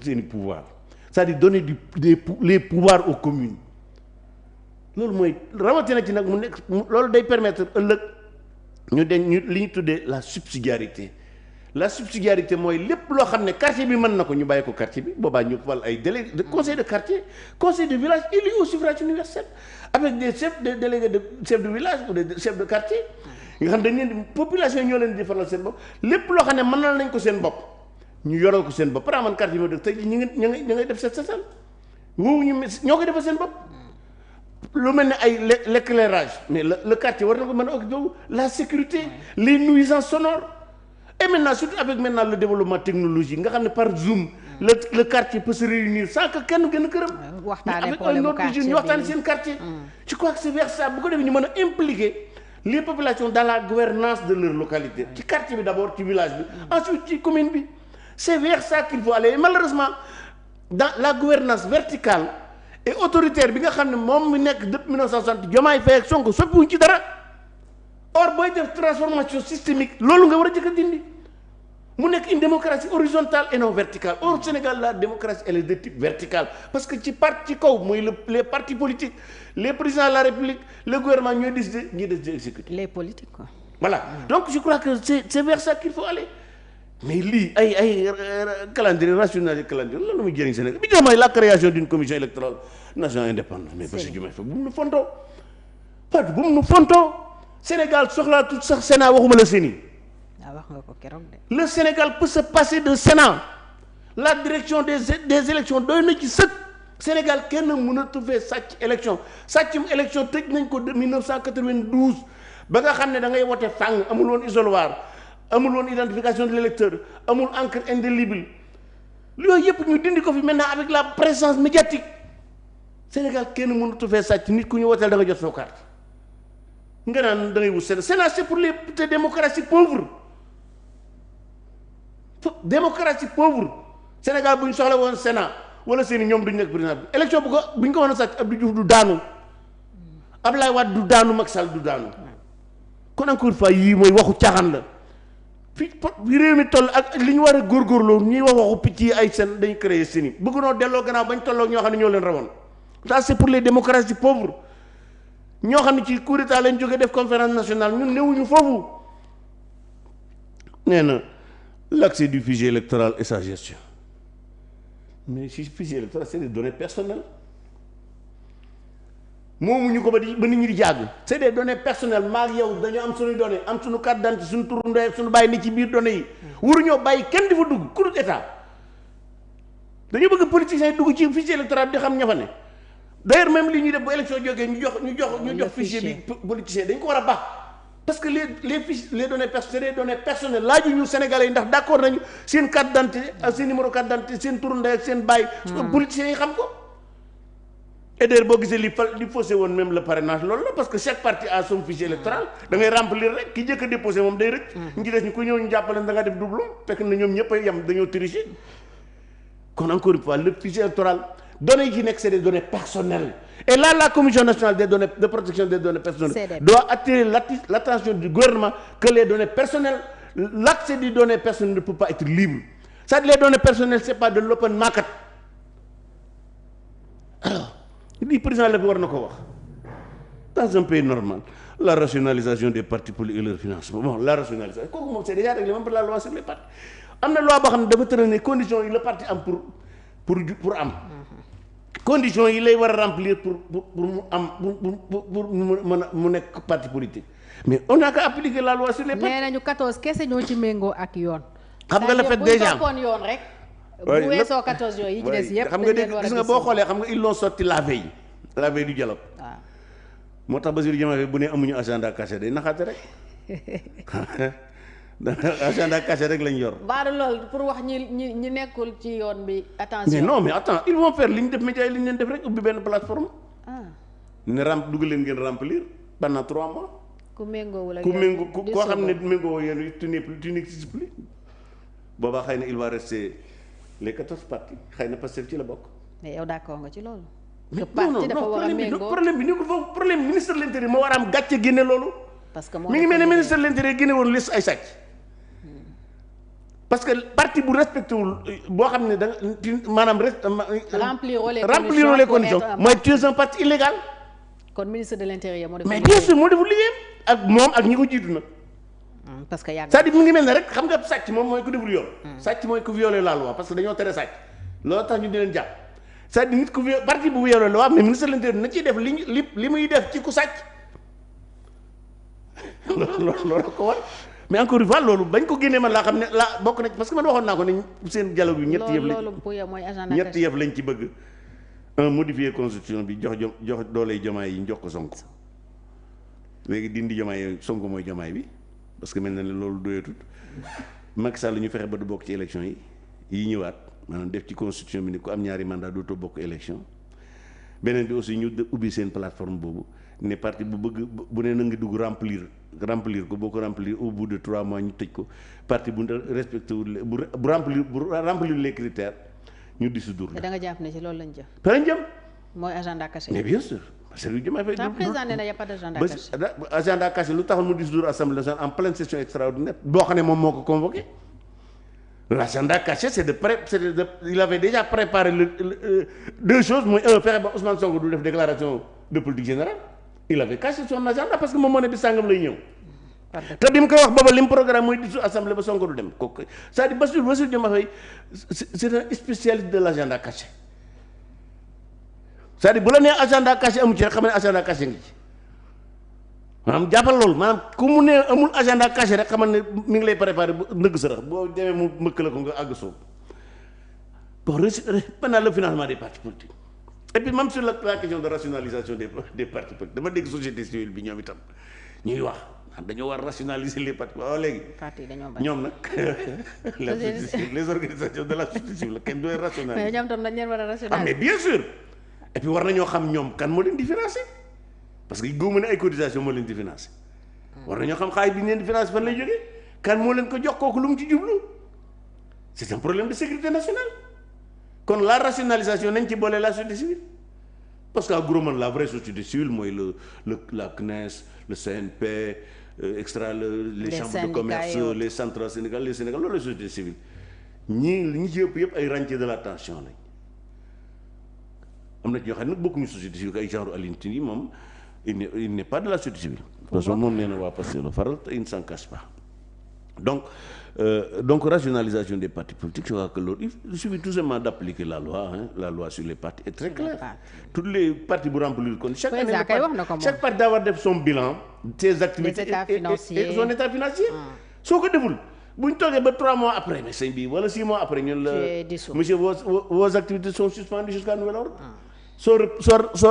seeni pouvoir c'est-à-dire donner les pouvoirs aux communes loolu mooy rawatina ci nag mu nekk loolu day permettre ëllëg ñu li ñu tuddee la subsidiarité mooy lépp loo xam ne quartier bi mën na ko ñu bàyyi ko quartier bi boobaa ñu wal ay délégué de conseil de quartier conseil de village élu au suffrage universel avec des chefs de délégués de chefs de village ou des chefs de quartier nga xam dañ leen di population ñoo leen di defaral seen bopp lépp loo xam ne mënal nañ ko seen bopp ñu yoral ko seen bopp par exemple man quartier bi dëkk tey ñu ngay def setal woowu ñu ñoo koy defal seen bopp lu mel ne ay l'éclairage mais le quartier war na ko mën a occuper la sécurité les nuisances sonores et maintenant surtout avec maintenant le développement technologique nga xam ne par Zoom le quartier peut se réunir sans que kenn gën a këram avec un autre jeune ñu waxtaane seen quartier je crois que c'est vers ça bu ko defee ñu mën a impliquer les populations dans la gouvernance de leur localité ci quartier bi d'abord ci village bi ensuite ci commune bi c'est vers ça qu'il faut aller et malheureusement dans la gouvernance verticale et autoritaire bi nga xam ne moom mi nekk depuis 1960 Diomaye Faye ak Sonko soppiwuñ ci dara or booy def transformation systémique loolu nga war a jëkk a dindi mu nekk une démocratie horizontale et non verticale or Sénégal la démocratie elle est de type vertical parce que ci kaw mooy les partis politiques les présidents de la République le gouvernement ñooy décider ñuy des exécuter les politiques quoi. Voilà donc je crois que c'est vers ça qu'il faut aller mais lii ay calendrier national calendrier loolu muy jëriñ Sénégal bi mooy la création d'une commission électorale nationale indépendante mais parce que Diomaye Faye bu mu nu fontoo Sénégal soxlaatul sax Sénat waxuma la Séni wax nga ko keroog de. le Sénégal peut se passer de Sénat la direction des élections doy na ci sëkk Sénégal kenn mënatu fee sàcc élection sàccum élection tëj nañ ko de 1992 ba nga xam ne da ngay wote fàng amul woon isoloir amul woon identification de l'électeur amul encre indélébile yooyu yëpp ñu dindi ko fi maintenant avec la présence médiatique Sénégal kenn mënatu fee sàcc nit ku ñu woteel da nga jot soo carte nga naan da ngay wut Sénat c'est pour les démocraties pauvres démocratie pauvre Sénégal bu ñu soxla woon Sénat wala seeni ñoom duñ nekk président bi élection bu ñu ko mën a sàcc Abdou Diouf du daanu Abdoulaye Wade du daanu Macky Sall du daanu kon encore une fois yii mooy waxu caaxaan la fi réew mi toll ak li ñu war a góorgóorloo ñuy waxu picc yi ay seen dañu créer seeni bëgg noo delloo gannaaw bañ tolloo ñoo xam ne ñoo leen rawoon ça c'est pour les démocraties pauvres ñoo xam ne ci coup d'état lañ jógee def conférence nationale ñun newuñu foofu nee na l'accès du fichier électoral et sa gestion mais si fichier électoral c'est des données personnelles moomuñu ko ba nit ñi di jàgg c'est des données personnelles maa ngi yow dañoo am suñuy données am suñu carte d'identité suñu turu ndey suñu bàyyi ni ci biir données yi waruñoo bàyyi kenn di fa dugg ku dul état dañu bëgg politiciens yi dugg ci fichier électoral di xam ña fa ne d'ailleurs même li ñuy def bu élection jógee ñu jox fichier bi politiciens dañ ko war a baax parce que les fiches les données c'est des données personnelles laaju ñu Sénégalais yi ndax d'accord nañu seen carte d'identité ak seen numéro carte d'identité seen turu ndey ak seen bàyyi politiciens yi xam ko et d'ailleurs boo gisee li faussé woon même le parrainage loolu la parce que chaque parti a son fichier électoral da ngay remplir rek ki njëkk a déposé moom day rëcc ñi des ñu ku ñëw ñu jàppale da nga def doublon fekk na ñoom ñëpp a yem dañoo tricher kon encore une fois le fichier électoral données yi ci nekk c'est des données personnelles et là la commission nationale des données de protection des données personnelles doit attirer l'attention du gouvernement que les données personnelles l'accès des données personnelles ne peut pas être libre c'est-à-dire les données personnelles c'est pas de l'open market alors lii président la bi war na ko wax dans un pays normal la rationalisation des partis politiques et leur financement bon la rationalisation kooku moom c'est déjà réglé même par la loi sur les partis am na loi boo xam ne dafa tëral ne conditions yi le parti am pour am conditions yi lay war a remplir pour mu am pour mu nekk parti politique mais on n'a qu'à appliquer la loi sur les partis. nee nañu 14 kese ñoo ci méngoo ak yoon. xam nga le fait déjà bu toppoon yoon rek. bu weesoo 14 yooyu yi ci des yëpp. xam nga dégg gis nga boo xoolee xam nga ils l'ont sorti la veille du dialogue. waaw moo tax Bassirou Diomaye Faye bu ne amuñu agenda caché day naxaate rek agenda caché rek lañ yor. baadu loolu pour wax ñi nekkul ci yoon bi attention. mais non mais attends ils vont faire li ñu def média yi li ñu leen def rek ubbi benn plateforme. ne dugg leen ngeen remplir pendant 3 mois. ku méngóowul ak koo xam ne méngóowoo yéen tu n'existes plus boobaa xëy na il va rester les 14 partis xëy na Pastef ci la bokk. mais yow d'accord nga ci loolu. que parti dafa war a méngoo problème bi nekkul foofu problème ministre de l'intérieur moo war a am gàcce génne loolu. parce que mi ngi mel ne ministre de l'intérieur génne woon liste ay sàcc. parce que parti bu respecté wul boo xam ne da maanaam remplir les conditions mooy tu es un parti illégal. kon ministre de l'intérieur moo def. mais bien sûr moo deful liggéeyam ak moom ak ñi ko jiitu nag. parce que yàgg c'est-à-dire mu ngi mel ne rek xam nga sàcc moom mooy ku deful yoon. sàcc mooy ku violé la loi parce que dañoo tere sàcc loolu tax ñu di leen jàpp c'est-à-dire nit ku parti bu violé la loi mais ministre de l'intérieur na ciy def li muy def ci ku sàcc loolu ko war. mais encore une fois loolu bañ ko génnee man laa xam ne laa bokk na parce que man waxoon naa ko ne seen dialogue bi ñetti yëf lañ ci bëgg modifier constitution bi jox dooley jomaay yi jox ko Sonko léegi dindi jomaay yi Sonko mooy jomaay bi parce que mel na ne loolu doyatut Macky Sall ñu fexe ba du bokk ci élection yi ñëwaat maanaam def ci constitution bi ni ku am ñaari mandat dootoo bokk élection beneen bi aussi ñu ubbi seen plateforme boobu ne parti bu bëgg bu ne na nga dugg remplir ko boo ko remplir au bout de 3 mois ñu tëj ko parti bu respecté wul bu remplir les critères ñu dissoudre. te da nga jàpp ne ci loolu lañ jëm. te lañ jëm. mooy agenda caché. mais bien sûr parce que Diomaye Faye. président nee na y a pas d'agenda caché. agenda caché lu taxoon mu dissoudre assemblée nationale en pleine session extraordinaire boo xam ne moom moo ko convoqué. L'agenda caché il avait déjà préparé deux choses mooy fexe ba Ousmane Sonko du def déclaration de politique générale il avait caché son agenda parce que moom moo ne bi sàngam lay ñëw. te bi mu koy wax booba li mu programme mooy dissoudre assemblée ba Sonko du dem kooku c'est-à-dire Bassirou Diomaye Faye c'est un spécialiste de l'agenda caché c'est-à-dire bu la nee agenda caché amu ci rek xam ne agenda caché ngi ci maanaam jàppal loolu maanaam ku mu ne amul agenda caché rek xamal ne mi ngi lay préparé bu ndëgg sa rax boo demee mu mëkk la ko nga àgg soob bon pendant le financement des partis politiques et puis même sur la question de rationalisation des partis politiques dama dégg société civile bi ñoom itam ñuy wax dañoo war rationaliser les partis waaw léegi ñoom nag les organisations de la société civile kenn doy rationaliser mais ñoom tam dañ leen war a rationaliser mais bien sûr et puis war nañoo xam ñoom kan moo leen di financer parce que góobu ne ay cotisation moo leen di financer war nañoo xam xaalis bi ñu leen di financer fan lay jógee kan moo leen ko jox kooku lu mu ci jublu c'est un problème de sécurité nationale kon la rationalisation nañ ci boole la société civile parce que en gros man la vraie société civile mooy la CNES le CNP les chambres de commerce les centrales syndicales les Sénégal loolu la société civile ñi ci yëpp ay rentiers de la tension lañ am na ci ñoo xam ne nag bokkuñu société civile ay genre Alioune Tine yi moom il n'est pas de la société civile parce que moom nee na waa Pastef la faral te il ne s'en cache pas donc rationalisation des partis politiques je crois que loolu il suffit tout simplement d'appliquer la loi sur les partis est très claire tous les partis bu remplir kon chaque année chaque parti d'avoir def son bilan ses activités et son état financier soo ko deful bu ñu toogee ba 3 mois après mais sëñ bi wala 6 mois après ñun la monsieur vos activités sont suspendues jusqu'à nouvel ordre soo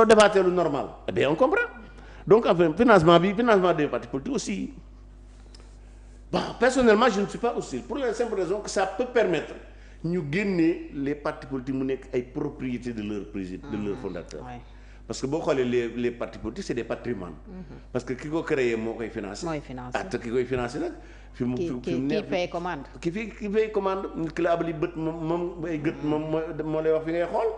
defaatee lu normal eh bien on comprend donc enfin financement des partis politiques aussi bon personnellement je ne suis pas hostile pour la simple raison que ça peut permettre ñu génnee les partis politiques mu nekk ay propriété de leur président de leur fondateur parce que boo xoolee les partis politiques c'est des patrimoines parce que ki ko créé moo koy financer te ki koy financer nag fi mu fay commande ki fay commande ki la abali bët moom ay gët moom moo lay wax fi ngay xool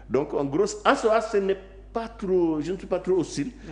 donc en gros en soi ce n'est pas trop je ne suis pas trop hostile